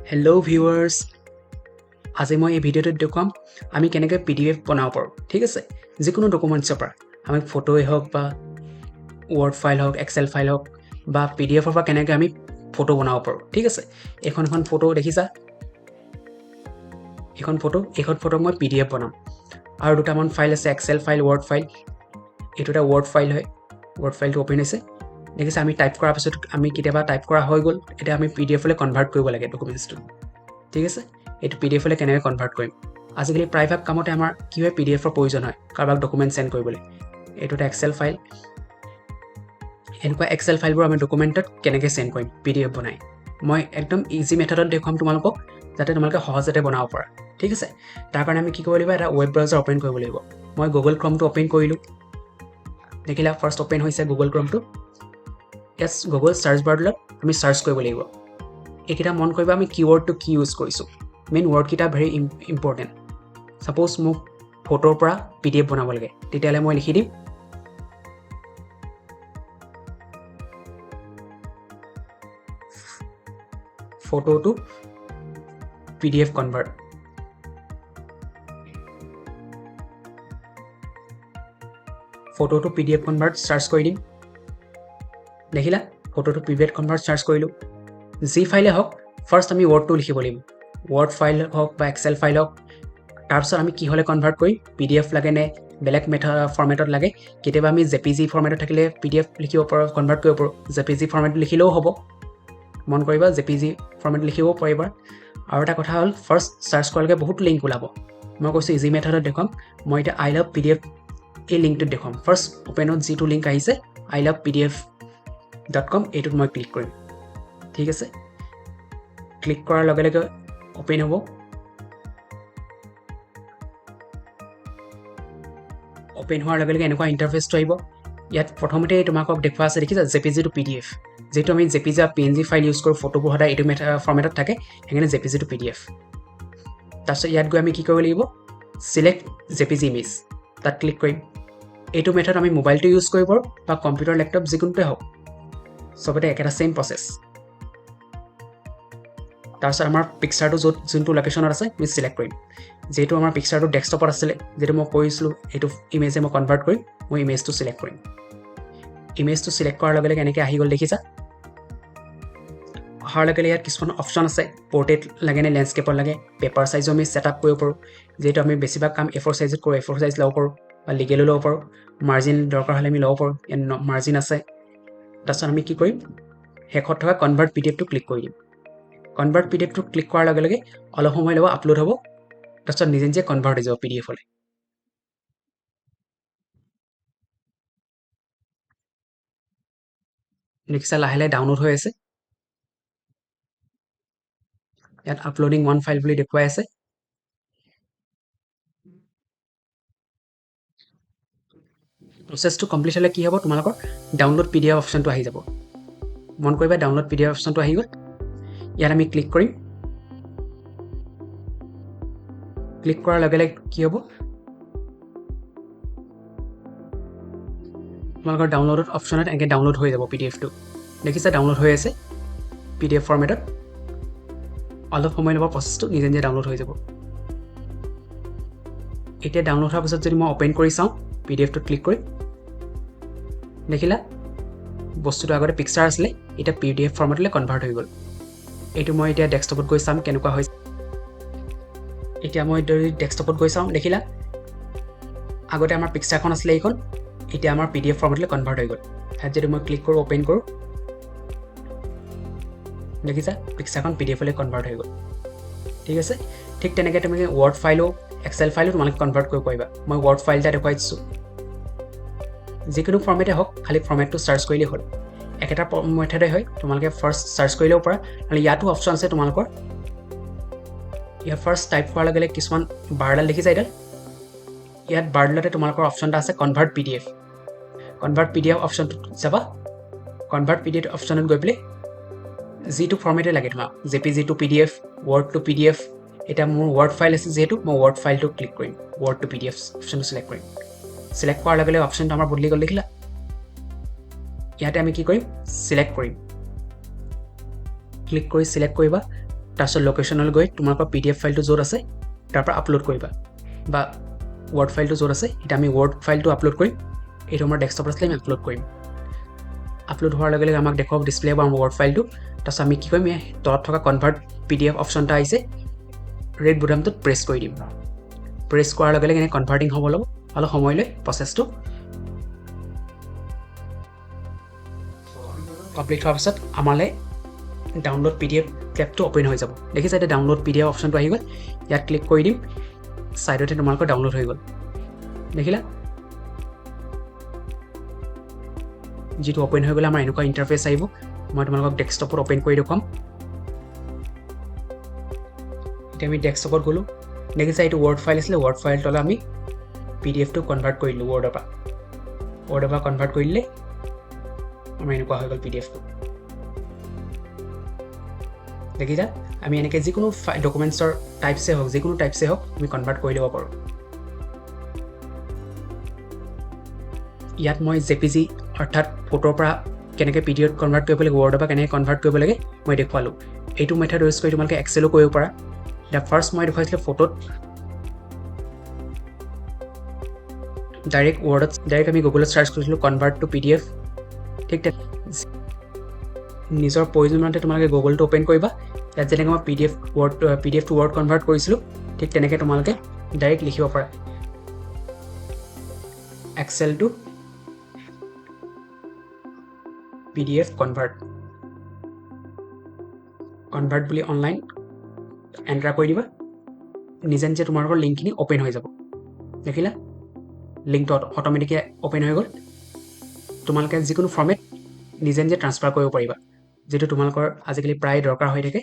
Hello viewers, আজি মই এই ভিডিওটোত দেখাম আমি কেনেকৈ PDF বনাব পাৰো ঠিক আছে যিকোনো ডকুমেন্টছৰ পৰা আমি ফটোই হওক বা ওয়াৰ্ড ফাইল হওক এক্সেল ফাইল হওক বা PDF ৰ পৰা কেনেকৈ আমি ফটো বনাব পাৰো ঠিক আছে এখন ফটো দেখিছা এখন ফটো মই PDF বনাম আৰু দুটামান ফাইল আছে এক্সেল ফাইল ওয়াৰ্ড ফাইল এটোটা ওয়াৰ্ড ফাইল হয় ওয়াৰ্ড ফাইলটো ওপেন আছে দেখিছা আমি টাইপ কৰাৰ পিছত আমি কিবা টাইপ কৰা হৈ গল এটা আমি PDF লৈ কনভাৰ্ট কৰিব লাগে ডকুমেন্টছটো ঠিক আছে এটো PDF লৈ কেনেকৈ কনভাৰ্ট কৰিম আজিকালি প্ৰায়ভাগ কামতে আমাৰ কি হয় PDF ৰ প্ৰয়োজন হয় কাৰোবাক ডকুমেন্ট সেন্ড কৰিবলৈ এটোটা এক্সেল ফাইল এনেকুৱা এক্সেল ফাইলবোৰ আমি ডকুমেন্টত কেনেকৈ সেন্ড কৰিম PDF বনাই মই একদম ইজি মেথডত দেখাম তোমালোকক যাতে তোমালোকে সহজতে বনাব পাৰা ঠিক আছে তাৰ কাৰণে আমি কি কৰিব লাগিব এটা ওয়েব ব্ৰাউজাৰ ওপেন কৰিব লাগিব মই Google Chrome টো ওপেন কৰিলো দেখিলা ফাৰ্স্ট ওপেন হৈছে Google Chrome টো yes Google সাৰ্চ বাৰলৈ আমি সাৰ্চ কৰিব লাগিব একিটা মন কৰিবা আমি কিৱৰ্ড টো কি ইউজ কৰিছো মেইন ওয়াৰ্ড কিটা ভেৰি ইম্পৰ্টেন্ট সাপোজ মোক ফটোৰ পৰা PDF বনাব লাগে তেতিয়ালে মই লিখি দিম photo to PDF convert photo to PDF convert search কৰি দিম দেখিলা photo to PDF convert search কৰিলো জি ফাইলে হওক ফাৰ্স্ট আমি ওয়াৰ্ড টো লিখিব লাগিব ওয়াৰ্ড ফাইল হওক বা এক্সেল ফাইল হওক তাৰপিছত আমি কি হলে কনভাৰ্ট কৰি PDF লাগে নে বেলেগ মেথড ফৰমেটত লাগে কেতিয়াবা আমি JPG ফৰমেটত থাকিলে PDF লিখিব পাৰো কনভাৰ্ট কৰিব পাৰো JPG ফৰমেট লিখিলেও হ'ব মন কৰিবা JPG ফৰমেট লিখিব পাৰিবা আৰু এটা কথা হল ফাৰ্স্ট সাৰ্চ কৰলে বহুত লিংক ওলাব মই কৈছো ইজি মেথডত দেখাম মই এটা I love PDF এই লিংকটো দেখাম ফাৰ্স্ট ওপেনত জিটো লিংক আহিছে ilovepdf.com এটোত মই ক্লিক কৰিম ঠিক আছে ক্লিক কৰাৰ লগে লগে ওপেন হ'ব ওপেন হোৱাৰ লগে লগে এনেকুৱা ইন্টাৰফেসটো আহিব ইয়াত প্ৰথমতে তোমাকক দেখুৱা আছে দেখিছা JPG টু PDF যেটো আমি JPG বা PNG ফাইল ইউজ কৰো ফটোবোৰ হদাই এটো ফৰমেটত থাকে হেনে JPG টু PDF তাৰপিছত ইয়াত গৈ আমি কি কৰিব লাগিব সিলেক্ট JPG ইমেজ তাত ক্লিক কৰিম এটো মেথড আমি মোবাইলটো ইউজ কৰিব পাৰো বা কম্পিউটাৰ ল্যাপটপ যিকোনোতে হওক সবতে একেটা সেম প্ৰসেস তাৰপিছত আমাৰ পিকচাৰটো যোনটো লোকেশনত আছে আমি সিলেক্ট কৰিম যেটো আমাৰ পিকচাৰটো ডেস্কটপত আছে যেটো মই কৈছিলো এটো ইমেজে মই কনভাৰ্ট কৰিম মই ইমেজটো সিলেক্ট কৰিম ইমেজটো সিলেক্ট কৰাৰ লগে লগে এনেকৈ আহি গল দেখিছা অহাৰ লগে লগে ইয়াত কিছুমান অপচন আছে পোৰ্ট্ৰেইট লাগে নে ল্যান্ডস্কেপৰ লাগে পেপাৰ সাইজও আমি সেটআপ কৰিব পাৰো যেটো আমি বেছিভাগ কাম A4 সাইজত কৰো A4 সাইজ লও পাৰো বা লিগেলো লও পাৰো মাৰ্জিন দৰকাৰ হলে আমি লও পাৰো মাৰ্জিন আছে তাৰপিছত আমি কি কৰিম হেকত থকা কনভাৰ্ট PDF টো ক্লিক কৰি দিম কনভাৰ্ট PDF টো ক্লিক কৰাৰ লগে লগে অলপ সময় লব আপলোড হ'ব তাৰপিছত নিজে নিজে কনভাৰ্ট হৈ যাব PDF হলে নেক্সট লাহে লাহে ডাউনলোড হৈ আছে ইয়াত আপলোডিং ওয়ান ফাইল বুলি দেখুৱাই আছে প্ৰসেসটো কমপ্লিট হলে কি হ'ব তোমালোকৰ ডাউনলোড PDF অপচনটো আহি যাব মন কৰিবা ডাউনলোড PDF অপচনটো আহি গল ইয়াত আমি ক্লিক কৰিম ক্লিক কৰাৰ লগে লগে কি হ'ব তোমালোকৰ ডাউনলোড অপচনত এনেকৈ ডাউনলোড হৈ যাব PDF টো দেখিছা ডাউনলোড হৈ আছে PDF ফৰমেটত অলপ সময় লব প্ৰসেসটো নিজে নিজে ডাউনলোড হৈ যাব এতিয়া ডাউনলোড হোৱাৰ পিছত যদি মই ওপেন কৰি চাও PDF টো ক্লিক কৰি দেখিলা বস্তুটো আগতে পিকচাৰ আছিল এটা PDF ফৰমেটলৈ কনভাৰ্ট হৈ গল এটো মই এতিয়া ডেস্কটপত গৈ চাম কেনেকুৱা হৈছে এতিয়া মই ডেস্কটপত গৈ চাম দেখিলা আগতে আমাৰ পিকচাৰখন আছিল এইখন এতিয়া আমাৰ PDF ফৰমেটলৈ কনভাৰ্ট হৈ গল তাত যদি মই ক্লিক কৰো ওপেন কৰো দেখিছা পিকচাৰখন PDF লৈ কনভাৰ্ট হৈ গল ঠিক আছে ঠিক তেনেকৈ তুমি ওয়াৰ্ড ফাইলো এক্সেল ফাইলো তোমালোকে কনভাৰ্ট কৰিব পাৰিবা মই ওয়াৰ্ড ফাইল এটা দেখাইছো যিকোনো ফৰমেটে হওক খালি ফৰমেটটো সাৰ্চ কৰিলে হ'ল একেটা মেথডে হয় তোমালোকে ফাৰ্স্ট সাৰ্চ কৰিলেও পাৰা আৰু ইয়াতো অপচন আছে তোমালোকৰ ইয়াত ফাৰ্স্ট টাইপ কৰাৰ লগে লগে কিছুমান বাৰডাল দেখিছা এটা ইয়াত বাৰডালতে তোমালোকৰ অপচনটা আছে কনভাৰ্ট PDF অপচনটো যাবা কনভাৰ্ট PDF অপচনত গৈ পেলাই যিটো ফৰমেটে লাগে তোমাক JPG to PDF word to PDF এটা মোৰ ওয়াৰ্ড ফাইল আছে যেহেতু মই ওয়াৰ্ড ফাইলটো ক্লিক কৰিম ওয়াৰ্ড টু PDF অপচনটো সিলেক্ট কৰিম সিলেক্ট কৰাৰ লগে লগে অপচনটো আমাৰ বদলি গল দেখিলা ইয়াতে আমি কি কৰিম সিলেক্ট কৰিম ক্লিক কৰি সিলেক্ট কৰিবা তাৰপিছত লোকেশ্যনলৈ গৈ তোমালোকৰ PDF ফাইলটো য'ত আছে তাৰ পৰা আপলোড কৰিবা বা ৱৰ্ড ফাইলটো য'ত আছে এতিয়া আমি ৱৰ্ড ফাইলটো আপলোড কৰিম এইটো আমাৰ ডেস্কটপত আছিলে আমি আপলোড কৰিম আপলোড হোৱাৰ লগে লগে আমাক দেখুৱাব ডিছপ্লে হ'ব আমাৰ ৱৰ্ড ফাইলটো তাৰপিছত আমি কি কৰিম তলত থকা কনভাৰ্ট PDF অপশ্যন এটা আহিছে ৰেড বুটামটোত প্ৰেছ কৰি দিম প্ৰেছ কৰাৰ লগে লগে কনভাৰ্টিং হ'ব ল'ব অলপ সময় লৈ প্ৰচেছটো কমপ্লিট হোৱাৰ পাছত আমালৈ ডাউনলোড PDF টেবটো অপেন হৈ যাব দেখিছা এতিয়া ডাউনলোড PDF অপশ্যনটো আহি গ'ল ইয়াত ক্লিক কৰি দিম সাইডতে তোমালোকৰ ডাউনলোড হৈ গ'ল দেখিলা যেটো ওপেন হৈ গ'লে আমাৰ এনেকুৱা ইন্টাৰফেস আহিব মই তোমালোকক ডেস্কটপত ওপেন কৰি দেখুৱাম এতিয়া আমি ডেস্কটপত গ'লো দেখিছা এইটো ৱৰ্ড ফাইল আছিল ৱৰ্ড ফাইলটোলৈ আমি PDF টো কনভাৰ্ট কৰিলো ৱৰ্ডৰ পৰা কনভাৰ্ট কৰিলে আমাৰ এনেকুৱা হৈ গ'ল PDF টো দেখিছা আমি এনেকৈ যিকোনো ডকুমেন্টছৰ টাইপছে হওক যিকোনো টাইপছে হওক আমি কনভাৰ্ট কৰি ল'ব পাৰোঁ ইয়াত মই JPG অৰ্থাৎ ফটোৰ পৰা কেনেকৈ PDF কনভাৰ্ট কৰিব লাগে ৱৰ্ডৰ পৰা কেনেকৈ কনভাৰ্ট কৰিব লাগে মই দেখুৱালোঁ এইটো মেথড ইউজ কৰি তোমালোকে এক্সেলো কৰিব পাৰা এতিয়া ফাৰ্ষ্ট মই দেখুৱাইছিলোঁ ফটোত ডাইৰেক্ট ৱৰ্ডত ডাইৰেক্ট আমি গুগলত চাৰ্চ কৰিছিলোঁ কনভাৰ্ট টু PDF ঠিক নিজৰ প্ৰয়োজন মতে তোমালোকে গুগলটো ওপেন কৰিবা ইয়াত যেনেকৈ মই PDF টু ৱৰ্ড কনভাৰ্ট কৰিছিলোঁ ঠিক তেনেকৈ তোমালোকে ডাইৰেক্ট লিখিব পাৰা এক্সেল টু PDF কনভাৰ্ট বুলি অনলাইন এণ্টাৰ কৰি দিবা নিজে নিজে তোমালোকৰ লিংকখিনি ওপেন হৈ যাব দেখিলা লিংকটো অট'মেটিকলি ওপেন হৈ গ'ল তোমালোকে যিকোনো ফৰ্মেট নিজে নিজে ট্ৰান্সফাৰ কৰিব পাৰিবা যেটো তোমালোকৰ আজিকালি প্ৰায় দৰকাৰ হৈ থাকে